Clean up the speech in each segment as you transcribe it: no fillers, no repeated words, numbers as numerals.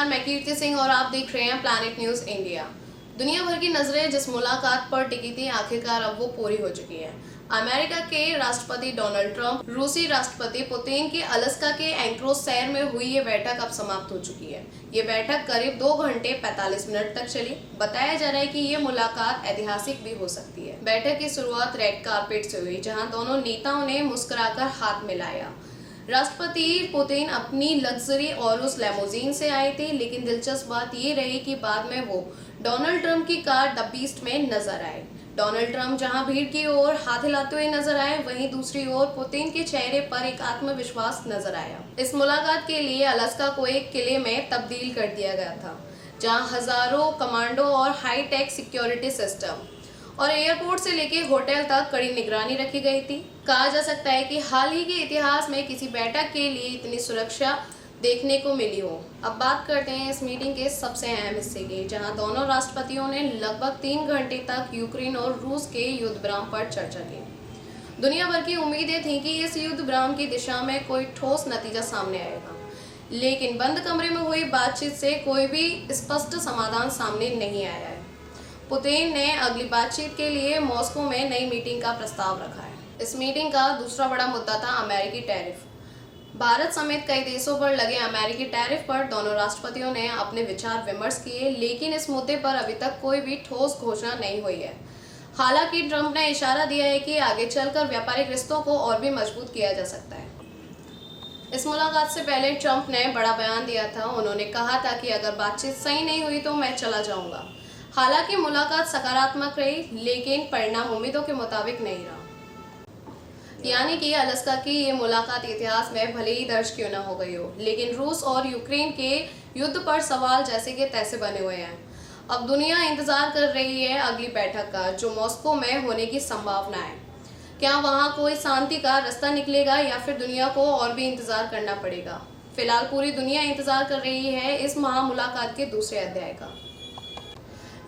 मैं कीर्ति सिंह और आप देख रहे हैं प्लैनेट न्यूज इंडिया। दुनिया भर की नजरें जिस मुलाकात पर टिकी थी, आखिरकार अब वो पूरी हो चुकी है। अमेरिका के राष्ट्रपति डोनाल्ड ट्रंप, रूसी राष्ट्रपति पुतिन की अलास्का के एंक्रोज शहर में हुई ये बैठक अब समाप्त हो चुकी है। ये बैठक करीब 2 घंटे 45 मिनट तक चली। बताया जा रहा है कि ये मुलाकात ऐतिहासिक भी हो सकती है। बैठक की शुरुआत रेड कार्पेट से हुई, जहां दोनों नेताओं ने मुस्कुराकर हाथ मिलाया। राष्ट्रपति पुतिन अपनी लग्जरी और उस लेमोजीन से आए थे, लेकिन दिलचस्प बात ये रही कि बाद में वो डोनाल्ड ट्रंप की कार द बीस्ट में नजर आए। डोनाल्ड ट्रंप जहां भीड़ की ओर हाथ हिलाते हुए नजर आए, वहीं दूसरी ओर पुतिन के चेहरे पर एक आत्मविश्वास नजर आया। इस मुलाकात के लिए अलास्का को एक किले में तब्दील कर दिया गया था, जहां हजारों कमांडो और हाई टेक सिक्योरिटी सिस्टम और एयरपोर्ट से लेकर होटल तक कड़ी निगरानी रखी गई थी। कहा जा सकता है कि हाल ही के इतिहास में किसी बैठक के लिए इतनी सुरक्षा देखने को मिली हो। अब बात करते हैं इस मीटिंग के सबसे अहम हिस्से की, जहां दोनों राष्ट्रपतियों ने लगभग 3 घंटे तक यूक्रेन और रूस के युद्ध विराम पर चर्चा की। दुनिया भर की उम्मीदें थीं कि इस युद्ध विराम की दिशा में कोई ठोस नतीजा सामने आएगा, लेकिन बंद कमरे में हुई बातचीत से कोई भी स्पष्ट समाधान सामने नहीं आया है। पुतिन ने अगली बातचीत के लिए मॉस्को में नई मीटिंग का प्रस्ताव रखा है। इस मीटिंग का दूसरा बड़ा मुद्दा था अमेरिकी टैरिफ। भारत समेत कई देशों पर लगे अमेरिकी टैरिफ पर दोनों राष्ट्रपतियों ने अपने विचार विमर्श किए, लेकिन इस मुद्दे पर अभी तक कोई भी ठोस घोषणा नहीं हुई है। हालांकि ट्रंप ने इशारा दिया है कि आगे चलकर व्यापारिक रिश्तों को और भी मजबूत किया जा सकता है। इस मुलाकात से पहले ट्रंप ने बड़ा बयान दिया था। उन्होंने कहा था कि अगर बातचीत सही नहीं हुई तो मैं चला जाऊंगा। हालांकि मुलाकात सकारात्मक रही, लेकिन परिणाम उम्मीदों के मुताबिक नहीं रहा। यानी कि अलास्का की ये मुलाकात इतिहास में भले ही दर्ज क्यों न हो गई हो, लेकिन रूस और यूक्रेन के युद्ध पर सवाल जैसे कि तैसे बने हुए हैं। अब दुनिया इंतजार कर रही है अगली बैठक का, जो मॉस्को में होने की संभावना है। क्या वहां कोई शांति का रास्ता निकलेगा या फिर दुनिया को और भी इंतजार करना पड़ेगा? फिलहाल पूरी दुनिया इंतजार कर रही है इस महामुलाकात के दूसरे अध्याय का।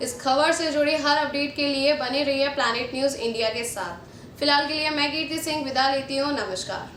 इस खबर से जुड़ी हर अपडेट के लिए बने रहिए प्लैनेट न्यूज इंडिया के साथ। फिलहाल के लिए मैं कीर्ति सिंह विदा लेती हूँ। नमस्कार।